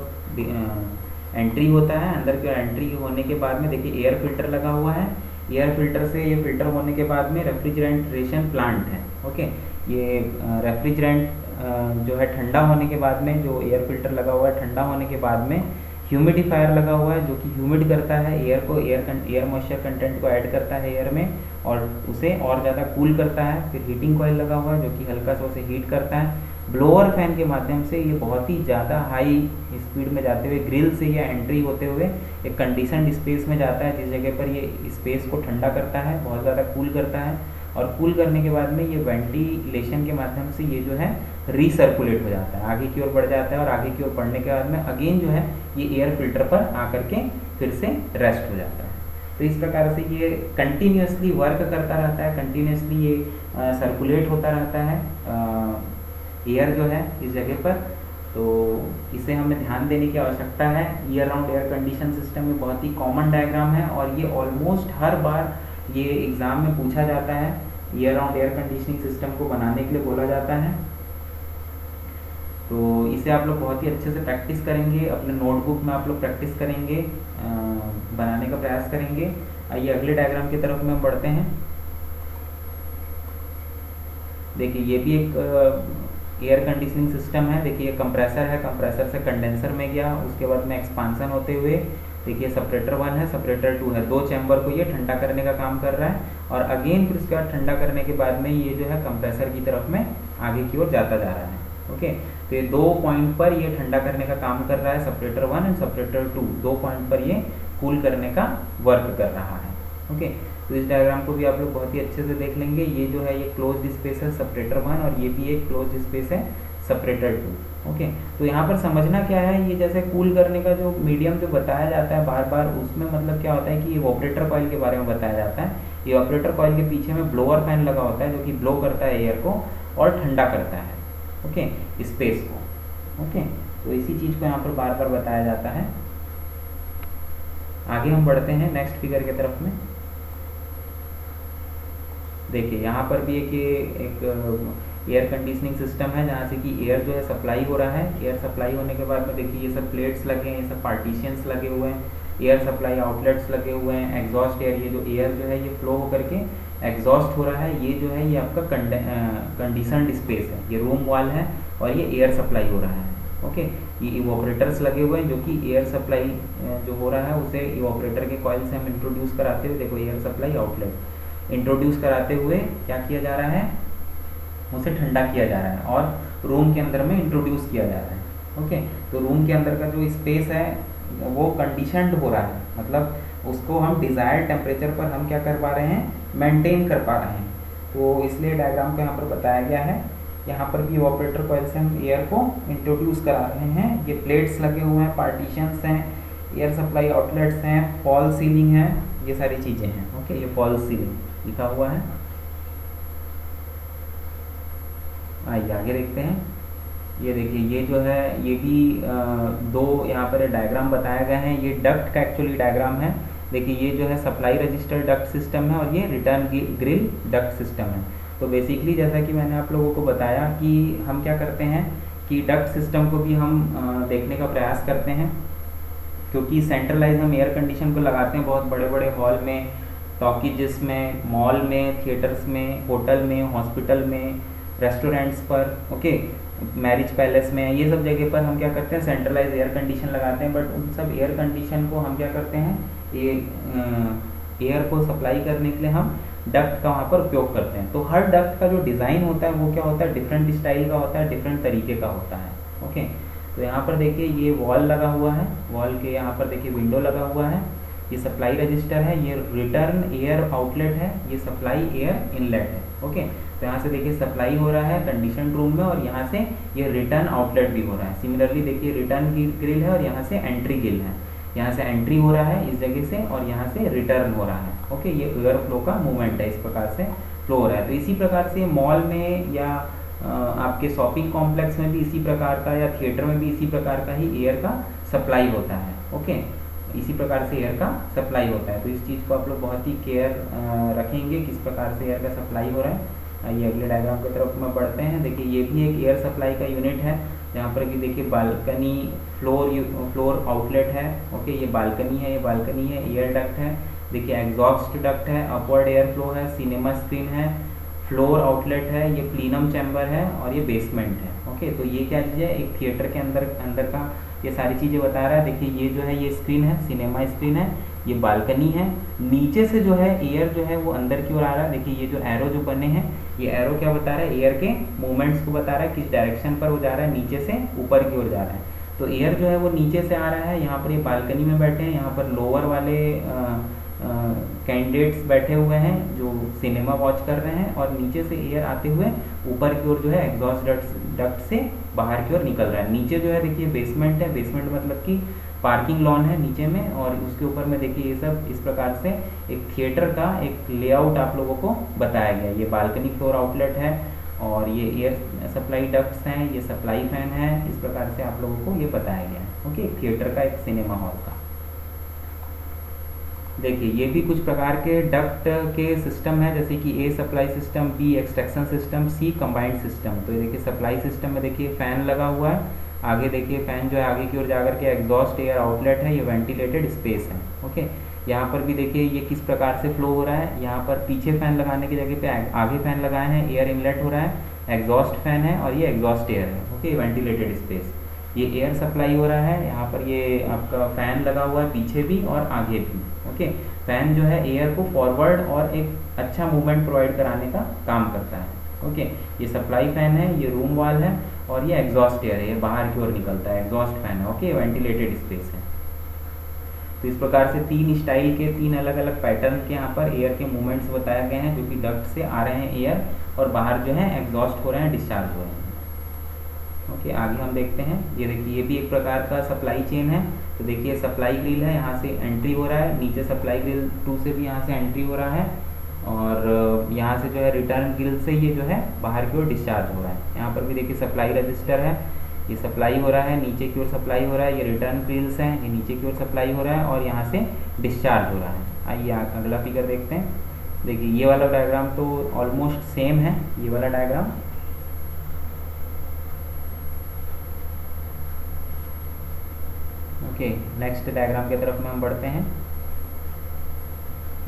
एंट्री होता है। अंदर की ओर एंट्री होने के बाद में देखिए एयर फिल्टर लगा हुआ है, एयर फिल्टर से ये फिल्टर होने के बाद में रेफ्रिजरेशन प्लांट है। ओके, ये रेफ्रिजरेंट जो है ठंडा होने के बाद में, जो एयर फिल्टर लगा हुआ है ठंडा होने के बाद में ह्यूमिडिफायर लगा हुआ है जो कि ह्यूमिड करता है एयर को, एयर मॉइस्चर कंटेंट को ऐड करता है एयर में और उसे और ज़्यादा कूल करता है। फिर हीटिंग कॉइल लगा हुआ है जो कि हल्का सा उसे हीट करता है। ब्लोअर फैन के माध्यम से ये बहुत ही ज़्यादा हाई स्पीड में जाते हुए ग्रिल से या एंट्री होते हुए एक कंडीशनड स्पेस में जाता है, जिस जगह पर ये स्पेस को ठंडा करता है, बहुत ज़्यादा कूल करता है। और कूल करने के बाद में ये वेंटिलेशन के माध्यम से ये जो है रीसर्कुलेट हो जाता है, आगे की ओर बढ़ जाता है, और आगे की ओर बढ़ने के बाद में अगेन जो है ये एयर फिल्टर पर आकर के फिर से रेस्ट हो जाता है। तो इस प्रकार से ये कंटिन्यूसली वर्क करता रहता है, कंटिन्यूसली ये सर्कुलेट होता रहता है एयर जो है इस जगह पर। तो इसे हमें ध्यान देने की आवश्यकता है। Year round air condition system में बहुत ही कॉमन डायग्राम है और ये ऑलमोस्ट हर बार ये एग्ज़ाम में पूछा जाता है। Year round air conditioning system को बनाने के लिए बोला जाता है। तो इसे आप लोग बहुत ही अच्छे से प्रैक्टिस करेंगे, अपने नोटबुक में आप लोग प्रैक्टिस करेंगे, बनाने का प्रयास करेंगे। आइए अगले डायग्राम की तरफ में हम बढ़ते हैं। देखिए ये भी एक एयर कंडीशनिंग सिस्टम है। देखिए ये कंप्रेसर है, कंप्रेसर से कंडेंसर में गया, उसके बाद में एक्सपांसन होते हुए देखिए सेपरेटर 1 है, सेपरेटर 2 है, 2 चैम्बर को ये ठंडा करने का काम कर रहा है। और अगेन फिर उसके बाद ठंडा करने के बाद में ये जो है कंप्रेसर की तरफ में आगे की ओर जाता जा रहा है। ओके, तो ये 2 पॉइंट पर ये ठंडा करने का काम कर रहा है, सेपरेटर 1 एंड सेपरेटर 2, 2 पॉइंट पर ये कूल करने का वर्क कर रहा है। ओके, तो इस डायग्राम को भी आप लोग बहुत ही अच्छे से देख लेंगे। ये जो है ये क्लोज्ड स्पेस है सेपरेटर 1 और ये भी एक क्लोज्ड स्पेस है सेपरेटर टू। ओके, तो यहाँ पर समझना क्या है, ये जैसे कूल करने का जो मीडियम जो बताया जाता है बार बार, उसमें मतलब क्या होता है कि इवेपोरेटर कॉइल के बारे में बताया जाता है। इवेपोरेटर कॉइल के पीछे में ब्लोअर फैन लगा होता है जो कि ब्लो करता है एयर को और ठंडा करता है, ओके, स्पेस को। ओके, तो इसी चीज़ को यहाँ पर बार बार बताया जाता है। आगे हम बढ़ते हैं नेक्स्ट फिगर की तरफ में। देखिए यहाँ पर भी एक एयर कंडीशनिंग सिस्टम है जहाँ से कि एयर जो है सप्लाई हो रहा है। एयर सप्लाई होने के बाद में देखिए ये सब प्लेट्स लगे हैं, ये सब पार्टीशियंस लगे हुए हैं, एयर सप्लाई आउटलेट्स लगे हुए हैं, एग्जॉस्ट एयर, ये जो एयर जो है ये फ्लो होकर के एग्जॉस्ट हो रहा है, ये जो है ये आपका कंडीशनड स्पेस है, ये रूम वॉल है और ये एयर सप्लाई हो रहा है। ओके, ये इवेपोरेटर्स लगे हुए हैं जो कि एयर सप्लाई जो हो रहा है उसे इवेपोरेटर के कॉइल से हम इंट्रोड्यूस कराते हुए, देखो एयर सप्लाई आउटलेट इंट्रोड्यूस कराते हुए क्या किया जा रहा है, उसे ठंडा किया जा रहा है और रूम के अंदर में इंट्रोड्यूस किया जा रहा है। ओके, तो रूम के अंदर का जो स्पेस है वो कंडीशनड हो रहा है, मतलब उसको हम डिज़ायर्ड टेम्परेचर पर हम क्या कर पा रहे हैं, मेंटेन कर पा रहे हैं। तो इसलिए डायग्राम को यहाँ पर बताया गया है। यहाँ पर भी इवेपोरेटर कॉइल से हम एयर को इंट्रोड्यूस करा रहे हैं। ये प्लेट्स लगे हुए हैं, पार्टीशंस हैं, एयर सप्लाई आउटलेट्स हैं, फॉल सीलिंग है, ये सारी चीज़ें हैं। ओके, ये फॉल सीलिंग लिखा हुआ है। आइए आगे देखते हैं। ये देखिए ये जो है ये भी दो यहाँ पर डायग्राम बताया गया है। ये डक्ट का एक्चुअली डायग्राम है। देखिए ये जो है सप्लाई रजिस्टर डक्ट सिस्टम है और ये रिटर्न ग्रिल डक्ट सिस्टम है। तो बेसिकली जैसा कि मैंने आप लोगों को बताया कि हम क्या करते हैं कि डक्ट सिस्टम को भी हम देखने का प्रयास करते हैं, क्योंकि सेंट्रलाइज हम एयर कंडीशन को लगाते हैं बहुत बड़े बड़े हॉल में, टॉकीजेस में, मॉल में, थिएटर्स में, होटल में, हॉस्पिटल में, रेस्टोरेंट्स पर, ओके, मैरिज पैलेस में, ये सब जगह पर हम क्या करते हैं सेंट्रलाइज एयर कंडीशन लगाते हैं। बट उन सब एयर कंडीशन को हम क्या करते हैं, ये एयर को सप्लाई करने के लिए हम डक्ट का वहाँ पर उपयोग करते हैं। तो हर डक्ट का जो डिज़ाइन होता है वो क्या होता है, डिफरेंट स्टाइल का होता है, डिफरेंट तरीके का होता है। ओके, तो यहाँ पर देखिए ये वॉल लगा हुआ है, वॉल के यहाँ पर देखिए विंडो लगा हुआ है, ये सप्लाई रजिस्टर है, ये रिटर्न एयर आउटलेट है, ये सप्लाई एयर इनलेट है। ओके, तो यहाँ से देखिए सप्लाई हो रहा है कंडीशन रूम में और यहाँ से ये रिटर्न आउटलेट भी हो रहा है। सिमिलरली देखिए रिटर्न की ग्रिल है और यहाँ से एंट्री ग्रिल है, यहाँ से एंट्री हो रहा है इस जगह से और यहाँ से रिटर्न हो रहा है। ओके, ये एयर फ्लो का मूवमेंट है, इस प्रकार से फ्लो हो रहा है। तो इसी प्रकार से मॉल में या आपके शॉपिंग कॉम्प्लेक्स में भी इसी प्रकार का, या थिएटर में भी इसी प्रकार का ही एयर का सप्लाई होता है। ओके, इसी प्रकार से एयर का सप्लाई होता है। तो इस चीज़ को आप लोग बहुत ही केयर रखेंगे किस प्रकार से एयर का सप्लाई हो रहा है। ये अगले डायग्राम की तरफ में बढ़ते हैं। देखिए ये भी एक एयर सप्लाई का यूनिट है, जहाँ पर कि देखिए बालकनी फ्लोर आउटलेट है। ओके, ये बालकनी है, ये बालकनी है, एयर डक्ट है, देखिए एग्जॉस्ट डक्ट है, अपवर्ड एयर फ्लो है, सिनेमा स्क्रीन है, फ्लोर आउटलेट है, ये प्लीनम चैम्बर है और ये बेसमेंट है। ओके, तो ये क्या चीज़ है, एक थिएटर के अंदर का ये सारी चीज़ें बता रहा है। देखिए ये जो है ये स्क्रीन है, सिनेमा स्क्रीन है, ये बालकनी है, नीचे से जो है एयर जो है वो अंदर की ओर आ रहा है। देखिए ये जो एरो जो बने हैं, ये एरो क्या बता रहा है, एयर के मूवमेंट्स को बता रहा है, किस डायरेक्शन पर वो जा रहा है, नीचे से ऊपर की ओर जा रहा है। तो एयर जो है वो नीचे से आ रहा है, यहाँ पर ये बालकनी में बैठे हैं, यहाँ पर लोअर वाले कैंडिडेट्स बैठे हुए हैं जो सिनेमा वॉच कर रहे हैं, और नीचे से एयर आते हुए ऊपर की ओर जो है एग्जॉस्ट डक्ट से बाहर की ओर निकल रहा है। नीचे जो है देखिए बेसमेंट है, बेसमेंट मतलब कि पार्किंग लॉन है नीचे में, और उसके ऊपर में देखिए ये सब इस प्रकार से एक थिएटर का एक लेआउट आप लोगों को बताया गया। ये बालकनी फ्लोर आउटलेट है और ये एयर सप्लाई डक्ट्स हैं, ये सप्लाई फैन है, इस प्रकार से आप लोगों को ये बताया गया है। ओके, थिएटर का एक सिनेमा हॉल का। देखिए ये भी कुछ प्रकार के डक्ट के सिस्टम है, जैसे कि A supply system, B extraction system, C combined system. तो देखिए सप्लाई सिस्टम में देखिए फैन लगा हुआ है, आगे देखिए फैन जो है आगे की ओर जाकर के एग्जॉस्ट एयर आउटलेट है, ये वेंटिलेटेड स्पेस है। ओके, यहाँ पर भी देखिए ये किस प्रकार से फ्लो हो रहा है, यहाँ पर पीछे फैन लगाने की जगह पे आगे फैन लगाए हैं, एयर इनलेट हो रहा है, एग्जॉस्ट फैन है और ये एग्जॉस्ट एयर है। ओके, वेंटिलेटेड स्पेस, ये एयर सप्लाई हो रहा है, यहाँ पर ये आपका फैन लगा हुआ है पीछे भी और आगे भी। ओके, फैन जो है एयर को फॉरवर्ड और एक अच्छा मूवमेंट प्रोवाइड कराने का काम करता है। ओके, ये सप्लाई फैन है, ये रूम वॉल है और ये एग्जॉस्ट एयर है, ये बाहर की ओर निकलता है, एग्जॉस्ट फैन है। ओके, वेंटिलेटेड स्पेस है। तो इस प्रकार से तीन स्टाइल के, तीन अलग अलग पैटर्न के यहाँ पर एयर के मूवमेंट्स बताए गए हैं, जो कि डक्ट से आ रहे हैं एयर और बाहर जो है एग्जॉस्ट हो रहे हैं, डिस्चार्ज हो रहे हैं। तो इस प्रकार से तीन स्टाइल के, तीन अलग अलग पैटर्न के यहाँ पर एयर के मूवमेंट्स बताए गए हैं जो कि डक्ट से आ रहे हैं एयर और बाहर जो है एग्जॉस्ट हो रहे हैं, डिस्चार्ज हो रहे हैं। तो इस प्रकार से तीन स्टाइल के, तीन अलग अलग पैटर्न के यहाँ पर एयर के मूवमेंट्स बताए गए हैं जो कि डक्ट से आ रहे हैं एयर और बाहर जो है एग्जॉस्ट हो रहे हैं, डिस्चार्ज हो रहे हैं। ओके, आगे हम देखते हैं। ये देखिए, ये भी एक प्रकार का सप्लाई चेन है। तो देखिए सप्लाई ग्रिल है, यहाँ से एंट्री हो रहा है, नीचे सप्लाई ग्रिल 2 से भी यहाँ से एंट्री हो रहा है, और यहाँ से जो है रिटर्न ग्रिल से ये जो है बाहर की ओर डिस्चार्ज हो रहा है। यहाँ पर भी देखिए सप्लाई रजिस्टर है, ये सप्लाई हो रहा है, नीचे की ओर सप्लाई हो रहा है, ये रिटर्न ग्रिल्स हैं, ये नीचे की ओर सप्लाई हो रहा है, और यहाँ से डिस्चार्ज हो रहा है। आइए अगला फिगर देखते हैं। देखिए ये वाला डायग्राम तो ऑलमोस्ट सेम है, ये वाला डायग्राम। ओके, नेक्स्ट डायग्राम की तरफ में हम बढ़ते हैं।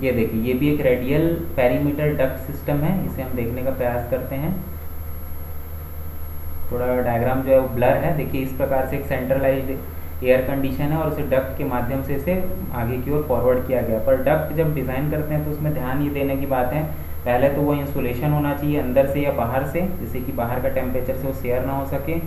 ये देखिए, ये भी एक रेडियल पेरीमीटर डक्ट सिस्टम है, इसे हम देखने का प्रयास करते हैं। थोड़ा डायग्राम जो है वो ब्लर है। देखिए इस प्रकार से एक सेंट्रलाइज्ड एयर कंडीशन है, और उसे डक्ट के माध्यम से इसे आगे की ओर फॉरवर्ड किया गया। पर डक्ट जब डिज़ाइन करते हैं तो उसमें ध्यान ये देने की बात है, पहले तो वो इंसुलेशन होना चाहिए अंदर से या बाहर से, जिससे कि बाहर का टेम्परेचर से वो शेयर ना हो सके,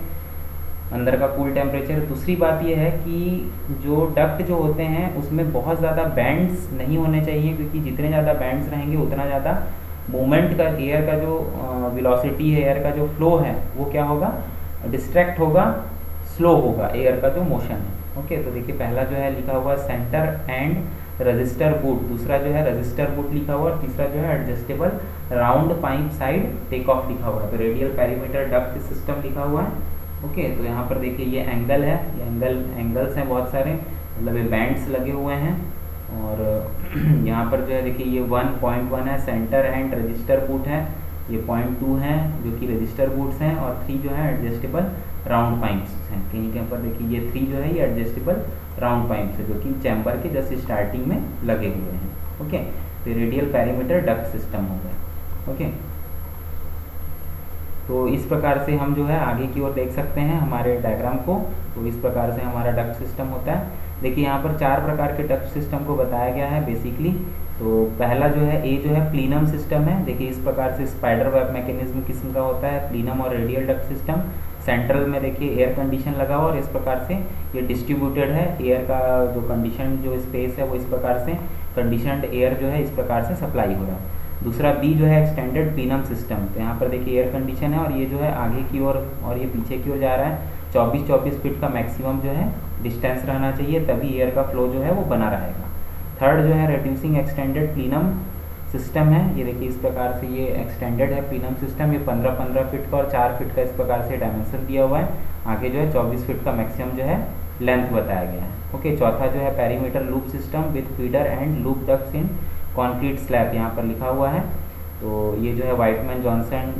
अंदर का कूल टेम्परेचर। दूसरी बात ये है कि जो डक्ट जो होते हैं उसमें बहुत ज़्यादा बैंड्स नहीं होने चाहिए, क्योंकि जितने ज़्यादा बैंड्स रहेंगे उतना ज़्यादा मूवमेंट का, एयर का जो वेलोसिटी है, एयर का जो फ्लो है वो क्या होगा, डिस्ट्रैक्ट होगा, स्लो होगा एयर का जो मोशन है। ओके, तो देखिए पहला जो है लिखा हुआ सेंटर एंड रजिस्टर बूट, दूसरा जो है रजिस्टर बूट लिखा हुआ, और तीसरा जो है adjustable round pipe side take off लिखा हुआ है। तो रेडियल पेरीमीटर डक्ट सिस्टम लिखा हुआ है। ओके, तो यहाँ पर देखिए ये एंगल है, ये एंगल्स हैं बहुत सारे, मतलब ये बैंड्स लगे हुए हैं, और यहाँ पर जो है देखिए ये 1.1 है सेंटर एंड रजिस्टर बूट है, ये 0.2 है जो कि रजिस्टर बूट्स हैं, और 3 जो है एडजस्टेबल राउंड पाइप्स हैं। कहीं कहीं पर देखिए ये 3 जो है ये एडजस्टेबल राउंड पाइप्स है, जो कि चैम्बर के जस्ट स्टार्टिंग में लगे हुए हैं। ओके, तो रेडियल पेरीमीटर डक्ट सिस्टम हो गया। ओके, तो इस प्रकार से हम जो है आगे की ओर देख सकते हैं हमारे डायग्राम को। तो इस प्रकार से हमारा डक्ट सिस्टम होता है। देखिए यहाँ पर 4 प्रकार के डक्ट सिस्टम को बताया गया है बेसिकली। तो पहला जो है, ए जो है प्लीनम सिस्टम है। देखिए इस प्रकार से स्पाइडर वेब मैकेनिज्म किस्म का होता है प्लीनम और रेडियल डक्ट सिस्टम। सेंट्रल में देखिए एयर कंडीशन लगा हुआ, और इस प्रकार से ये डिस्ट्रीब्यूटेड है, एयर का जो कंडीशन जो स्पेस है वो इस प्रकार से कंडीशनड एयर जो है इस प्रकार से सप्लाई हो रहा है। दूसरा बी जो है एक्सटेंडेड प्लीनम सिस्टम। तो यहाँ पर देखिए एयर कंडीशन है, और ये जो है आगे की ओर और ये पीछे की ओर जा रहा है। 24 फीट का मैक्सिमम जो है डिस्टेंस रहना चाहिए, तभी एयर का फ्लो जो है वो बना रहेगा। थर्ड जो है रिड्यूसिंग एक्सटेंडेड प्लीनम सिस्टम है। ये देखिए इस प्रकार से ये एक्सटेंडेड है प्लीनम सिस्टम, ये 15 फीट का और 4 फीट का इस प्रकार से डायमेंशन दिया हुआ है। आगे जो है 24 फीट का मैक्सिमम जो है लेंथ बताया गया है। ओके, चौथा जो है perimeter loop system with feeder and loop ducts in concrete slab, यहाँ पर लिखा हुआ है। तो ये जो है Whiteman Johnson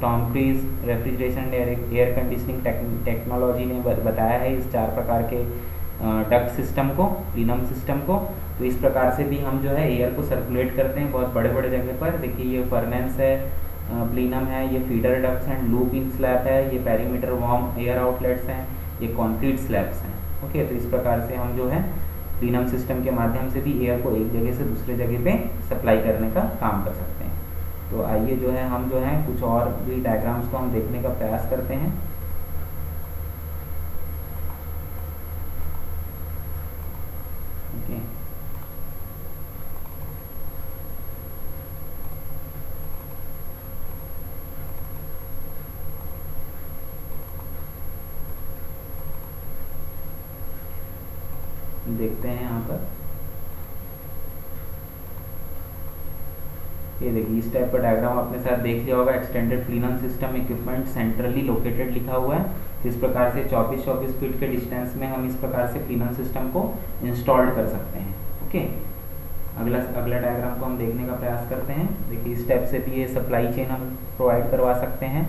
Tom cruise refrigeration air conditioning technology ने बताया है इस 4 प्रकार के डक्ट सिस्टम को, प्लीनम सिस्टम को। तो इस प्रकार से भी हम जो है एयर को सर्कुलेट करते हैं बहुत बड़े बड़े जगह पर। देखिए ये फर्नेंस है, प्लीनम है, ये feeder ducts and loop in slab है, ये पेरीमीटर वार्म एयर आउटलेट्स हैं, ये कॉन्क्रीट स्लैब्स हैं। ओके, तो इस प्रकार से हम जो है प्लीनम सिस्टम के माध्यम से भी एयर को एक जगह से दूसरे जगह पे सप्लाई करने का काम कर सकते हैं। तो आइए जो है हम जो है कुछ और भी डायग्राम्स को हम देखने का प्रयास करते हैं। ओके, देखते हैं यहाँ पर। ये देखिए इस टाइप का डायग्राम आपने साथ देख लिया होगा। Extended plenum system equipment centrally located लिखा हुआ है। तो इस प्रकार से 24 फीट के डिस्टेंस में हम इस प्रकार से प्लीनम सिस्टम को इंस्टॉल्ड कर सकते हैं। ओके, अगला डायग्राम को हम देखने का प्रयास करते हैं। देखिए इस टाइप से भी ये सप्लाई चेन हम प्रोवाइड करवा सकते हैं।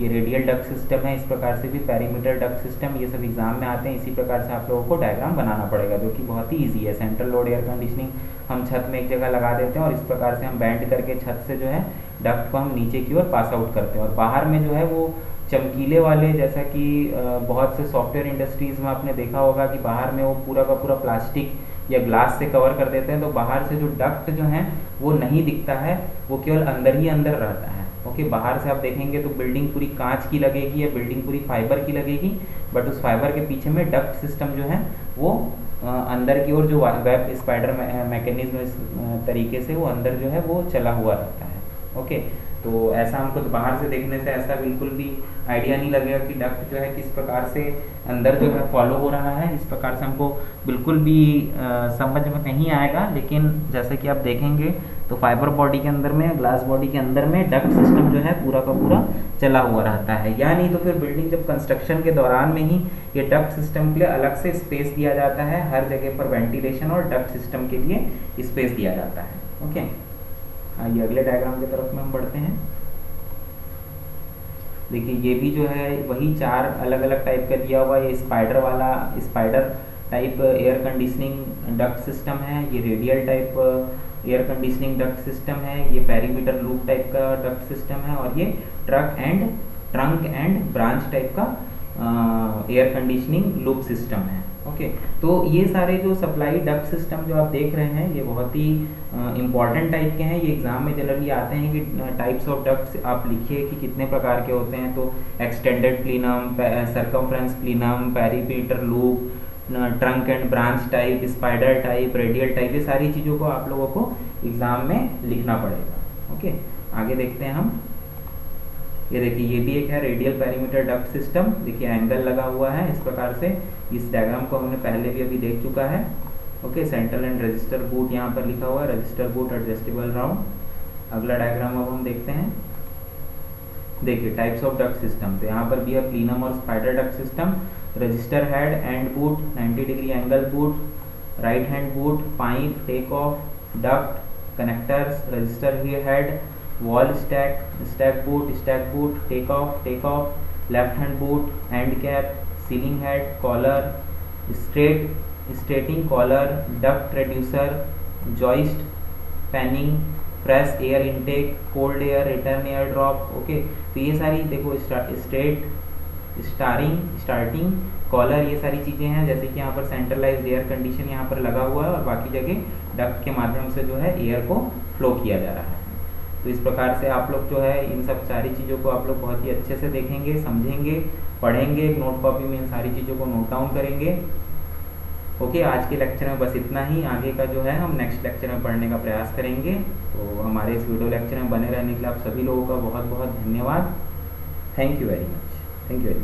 ये रेडियल डक्ट सिस्टम है, इस प्रकार से भी पेरीमीटर डक्ट सिस्टम, ये सब एग्जाम में आते हैं। इसी प्रकार से आप लोगों को डायग्राम बनाना पड़ेगा, जो कि बहुत ही ईजी है। सेंट्रल लोड एयर कंडीशनिंग हम छत में एक जगह लगा देते हैं, और इस प्रकार से हम बैंड करके छत से जो है डक्ट को हम नीचे की ओर पास आउट करते हैं। और बाहर में जो है वो चमकीले वाले, जैसा कि बहुत से सॉफ्टवेयर इंडस्ट्रीज़ में आपने देखा होगा कि बाहर में वो पूरा का पूरा प्लास्टिक या ग्लास से कवर कर देते हैं, तो बाहर से जो डक्ट जो है वो नहीं दिखता है, वो केवल अंदर ही अंदर रहता है। ओके, बाहर से आप देखेंगे तो बिल्डिंग पूरी कांच की लगेगी या बिल्डिंग पूरी फाइबर की लगेगी, बट उस फाइबर के पीछे में डक्ट सिस्टम जो है वो अंदर की ओर जो वेब स्पाइडर मैकेनिज्म तरीके से वो अंदर जो है वो चला हुआ रहता है। ओके, तो ऐसा हमको बाहर से देखने से ऐसा बिल्कुल भी आइडिया नहीं लगेगा कि डक्ट जो है किस प्रकार से अंदर जो है फॉलो हो रहा है, इस प्रकार से हमको बिल्कुल भी समझ में नहीं आएगा। लेकिन जैसे कि आप देखेंगे तो फाइबर बॉडी के अंदर में, ग्लास बॉडी के अंदर में डक्ट सिस्टम जो है पूरा का पूरा चला हुआ रहता है। या नहीं तो फिर बिल्डिंग जब कंस्ट्रक्शन के दौरान में ही ये डक्ट सिस्टम के लिए अलग से स्पेस दिया जाता है, हर जगह पर वेंटिलेशन और डक्ट सिस्टम के लिए स्पेस दिया जाता है। ओके, आइए अगले डायग्राम की तरफ में हम बढ़ते हैं। देखिए ये भी जो है वही 4 अलग अलग टाइप का दिया हुआ है। ये spider type air conditioning duct system है, ये radial type air conditioning duct system है, ये पेरीमीटर लूप टाइप का डक्ट सिस्टम है, और ये ट्रंक एंड ब्रांच टाइप का एयर कंडीशनिंग लूप सिस्टम है। ओके, तो ये सारे जो सप्लाई डक्ट सिस्टम जो आप देख रहे हैं ये बहुत ही इम्पॉर्टेंट टाइप के हैं। ये एग्जाम में जनरली आते हैं कि टाइप्स ऑफ डक्ट्स आप लिखिए कि कितने प्रकार के होते हैं। तो extended plenum, circumference plenum, perimeter loop, trunk and branch type, spider type, radial type, ये सारी चीज़ों को आप लोगों को एग्जाम में लिखना पड़ेगा। ओके, आगे देखते हैं हम। ये देखिए ये भी एक है रेडियल पेरीमीटर डक्ट सिस्टम। देखिए एंगल लगा हुआ है इस प्रकार से। इस डायग्राम को हमने पहले भी अभी देख चुका है। Okay, central and register boot यहाँ पर लिखा हुआ है, रजिस्टर बूट एडजस्टेबल राउंड। अगला डायग्राम अब हम देखते हैं। देखिए टाइप्स ऑफ डक्ट सिस्टम, तो यहाँ पर भी है प्लीनम और spider duct system, register head and boot, 90 degree angle boot, right hand boot, pipe, take off, duct, connectors, register head, wall stack boot, take off, left hand boot, end cap, ceiling head, collar, starting collar, duct reducer, joist, panning, fresh air intake, cold air, return air drop. Okay, तो ये सारी देखो starting collar, ये सारी चीज़ें हैं। जैसे कि यहाँ पर सेंट्रलाइज्ड एयर कंडीशन यहाँ पर लगा हुआ है और बाकी जगह डक्ट के माध्यम से जो है एयर को फ्लो किया जा रहा है। तो इस प्रकार से आप लोग जो है इन सब सारी चीज़ों को आप लोग बहुत ही अच्छे से देखेंगे, समझेंगे, पढ़ेंगे, नोट कॉपी में इन सारी चीज़ों को नोट डाउन करेंगे। ओके, आज के लेक्चर में बस इतना ही। आगे का जो है हम नेक्स्ट लेक्चर में पढ़ने का प्रयास करेंगे। तो हमारे इस वीडियो लेक्चर में बने रहने के लिए आप सभी लोगों का बहुत बहुत धन्यवाद। Thank you very much. Thank you.